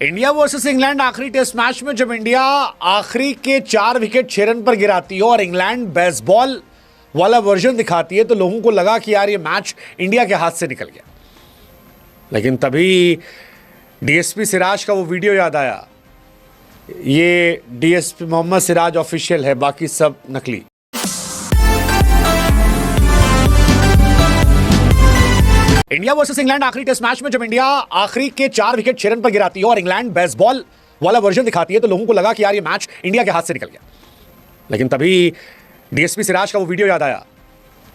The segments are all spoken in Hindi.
इंडिया वर्सेस इंग्लैंड आखिरी टेस्ट मैच में जब इंडिया आखिरी के 4 विकेट 6 रन पर गिराती है और इंग्लैंड बेसबॉल वाला वर्जन दिखाती है तो लोगों को लगा कि यार ये मैच इंडिया के हाथ से निकल गया। लेकिन तभी डीएसपी सिराज का वो वीडियो याद आया। ये डीएसपी मोहम्मद सिराज ऑफिशियल है, बाकी सब नकली। इंडिया वर्सेस इंग्लैंड आखिरी टेस्ट मैच में जब इंडिया आखिरी के 4 विकेट 6 रन पर गिराती है और इंग्लैंड बेसबॉल वाला वर्जन दिखाती है तो लोगों को लगा कि यार ये मैच इंडिया के हाथ से निकल गया। लेकिन तभी डीएसपी सिराज का वो वीडियो याद आया।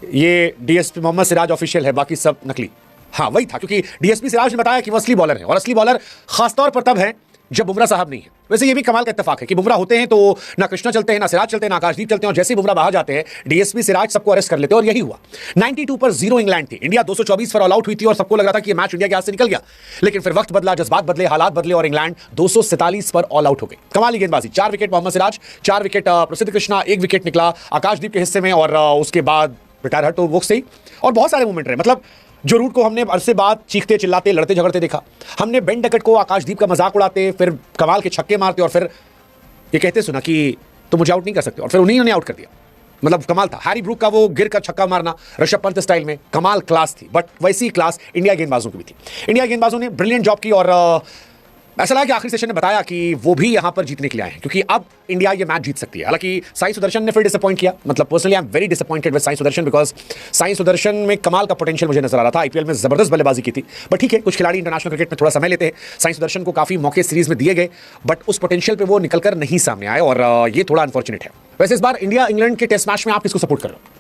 ये डीएसपी मोहम्मद सिराज ऑफिशियल है, बाकी सब नकली। हाँ वही था, क्योंकि डीएसपी सिराज ने बताया कि वो असली बॉलर है और असली बॉलर खासतौर पर तब है जब बुमराह साहब नहीं है। वैसे ये भी कमाल का इत्तेफाक है कि बुमराह होते हैं तो ना कृष्णा चलते हैं, ना सिराज चलते हैं, ना आकाशदीप चलते हैं, और जैसे ही बुमराह बाहर जाते हैं डीएसपी सिराज सबको अरेस्ट कर लेते हैं। और यही हुआ। 92 पर 0 इंग्लैंड थी, इंडिया 224 पर ऑल आउट हुई थी और सबको लग रहा था कि ये मैच इंडिया के हाथ से निकल गया। लेकिन फिर वक्त बदला, जज्बात बदले, हालात बदले और इंग्लैंड 247 पर ऑल आउट हो गई। कमाली गेंदबाजी, 4 विकेट मोहम्मद सिराज, 4 विकेट प्रसिद्ध कृष्णा, 1 विकेट निकला आकाशदीप के हिस्से में और उसके बाद रिटायर हट तो वो सही। और बहुत सारे मोमेंट रहे। मतलब जो रूट को हमने अरसे बाद चीखते चिल्लाते लड़ते झगड़ते देखा, हमने बेन डकट को आकाशदीप का मजाक उड़ाते, फिर कमाल के छक्के मारते और फिर ये कहते सुना कि तुम मुझे आउट नहीं कर सकते, और फिर उन्हीं ने आउट कर दिया। मतलब कमाल था। हैरी ब्रूक का वो गिर कर छक्का मारना ऋषभ पंत स्टाइल में, कमाल क्लास थी। बट वैसी क्लास इंडिया गेंदबाजों की भी थी। इंडिया गेंदबाजों ने ब्रिलियंट जॉब की और ऐसा लगा कि आखिरी सेशन ने बताया कि वो भी यहां पर जीतने के लिए आए हैं, क्योंकि अब इंडिया ये मैच जीत सकती है। हालांकि साई सुदर्शन ने फिर डिसअपॉइंट किया। मतलब personally I am very disappointed with Sai Sudarshan, because Sai Sudarshan में कमाल का पोटेंशियल मुझे नजर आ रहा था। आईपीएल में जबरदस्त बल्लेबाजी की थी, बट ठीक है, कुछ खिलाड़ी इंटरनेशनल क्रिकेट में थोड़ा समय लेते हैं। साई सुदर्शन को काफी मौके सीरीज में दिए गए, बट उस पोटेंशियल पे वो निकलकर नहीं सामने आए और ये थोड़ा अनफॉर्चुनेट है। वैसे इस बार इंडिया इंग्लैंड के टेस्ट मैच में आप किसको सपोर्ट कर रहे हो?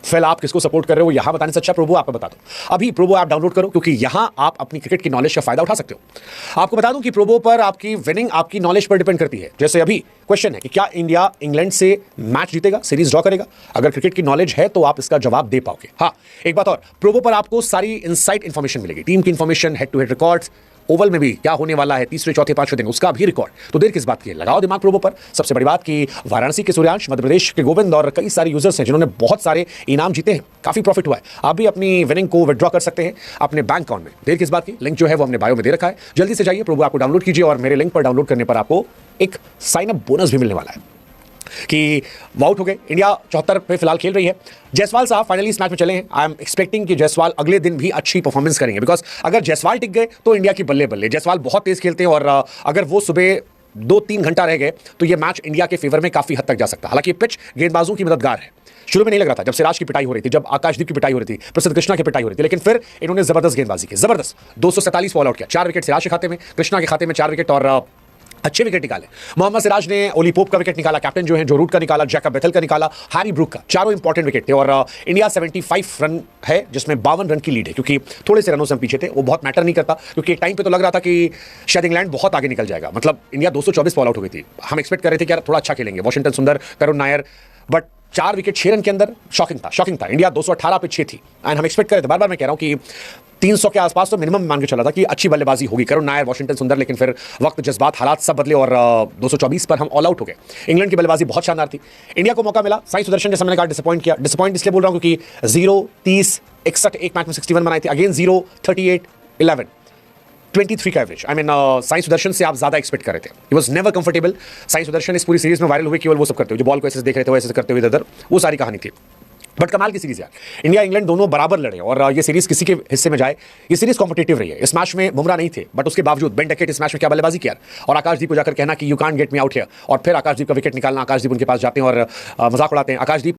फिर आप किसको सपोर्ट कर रहे हो यहां बताने से अच्छा प्रोबो ऐप बता दो। अभी प्रोबो ऐप डाउनलोड करो, क्योंकि यहां आप अपनी क्रिकेट की नॉलेज का फायदा उठा सकते हो। आपको बता दूं कि प्रोबो पर आपकी विनिंग आपकी नॉलेज पर डिपेंड करती है। जैसे अभी क्वेश्चन है कि क्या इंडिया इंग्लैंड से मैच जीतेगा, सीरीज ड्रॉ करेगा? अगर क्रिकेट की नॉलेज है तो आप इसका जवाब दे पाओगे। हाँ, एक बात और, प्रोबो पर आपको सारी इनसाइट इंफॉर्मेशन मिलेगी, टीम की information, head to head records, oval में भी क्या होने वाला है, तीसरे चौथे पांचवें दिन उसका भी रिकॉर्ड। तो देर किस बात की है, लगाओ दिमाग प्रोबो पर। सबसे बड़ी बात कि वाराणसी के सूर्यांश, मध्य प्रदेश के गोविंद और कई सारे यूजर्स हैं जिन्होंने बहुत सारे इनाम जीते हैं, काफी प्रॉफिट हुआ है। आप भी अपनी विनिंग को विड्रॉ कर सकते हैं अपने बैंक अकाउंट में। देर किस बात की, लिंक जो है वो हमने बायो में दे रखा है। जल्दी से जाइए, प्रोबो आपको डाउनलोड कीजिए और मेरे लिंक पर डाउनलोड करने पर आपको एक साइन अप बोनस भी मिलने वाला है कि आउट हो गए। इंडिया 74 पे फिलहाल खेल रही है। जायसवाल साहब फाइनली इस मैच में चले हैं। आई एम एक्सपेक्टिंग कि जायसवाल अगले दिन भी अच्छी परफॉर्मेंस करेंगे, बिकॉज अगर जायसवाल टिक गए तो इंडिया की बल्ले बल्ले। जायसवाल बहुत तेज खेलते हैं और अगर वो सुबह 2-3 घंटा रह गए तो ये मैच इंडिया के फेवर में काफी हद तक जा सकता है। हालांकि पिच गेंदबाजों की मददगार है। शुरू में नहीं लग रहा था, जब सिराज की पिटाई हो रही थी, जब आकाशदीप की पिटाई हो रही थी, प्रसिद्ध कृष्णा की पिटाई हो रही थी, लेकिन फिर इन्होंने जबरदस्त गेंदबाजी की, जबरदस्त 247 ऑल आउट किया। 4 विकेट सिराज के खाते में, कृष्णा के खाते में 4 विकेट और अच्छे विकेट निकाले। मोहम्मद सिराज ने ओली पोप का विकेट निकाला, कैप्टन जो है जो रूट का निकाला, जैकब बेथल का निकाला, हैरी ब्रूक का। चारों इंपॉर्टेंट विकेट थे और इंडिया 75 रन है, जिसमें 52 रन की लीड है, क्योंकि थोड़े से रनों से हम पीछे थे। वो बहुत मैटर नहीं करता, क्योंकि एक टाइम पे तो लग रहा था कि शायद इंग्लैंड बहुत आगे निकल जाएगा। मतलब इंडिया 224 पर ऑल आउट हो गई थी। हम एक्सपेक्ट कर रहे थे कि यार थोड़ा अच्छा खेलेंगे, वॉशिंगटन सुंदर, Karun Nair, but 4 wicket 6 run के अंदर शॉकिंग था। इंडिया 218 पे 6 थी एंड हम एक्सपेक्ट कर रहे थे, बार बार मैं कह रहा हूं कि 300 के आसपास तो मिनिमम मान के चला था कि अच्छी बल्लेबाजी होगी, करुण नायर, वॉशिंगटन सुंदर। लेकिन फिर वक्त, जज्बात, हालात सब बदले और 224 पर हम ऑल आउट हो गए। इंग्लैंड की बल्लेबाजी बहुत शानदार थी। इंडिया को मौका मिला। साई सुदर्शन, जैसे मैंने कहा, डिसअपॉइंट किया। डिसअपॉइंट इसलिए बोल रहा हूं क्योंकि 0, 30, 61 एक मैच में 61 बनाए थे, अगेन 0, 38, 11, 23 का average. I mean Sai Sudarshan से आप ज्यादा एक्सपेक्ट कर रहे थे। He was never comfortable. Sai Sudarshan इस पूरी सीरीज में वायरल हुए केवल वो सब करते हुए, जो बॉल को ऐसे देख रहे थे, वैसे करते हुए इधर, वो सारी कहानी थी। बट कमाल की सीरीज यार, इंडिया इंग्लैंड दोनों बराबर लड़े और ये सीरीज किसी के हिस्से में जाए, ये सीरीज कॉम्पिटिटिव रही है। इस मैच में बुमराह नहीं थे, बट उसके बावजूद बेन डकट इस मैच में क्या बल्लेबाजी किया, और आकाशदीप को जाकर कहना कि you can't get me out here, और फिर आकाशदीप का विकेट निकालना। आकाशदीप उनके पास जाते हैं और मजाक उड़ाते हैं। आकाशदीप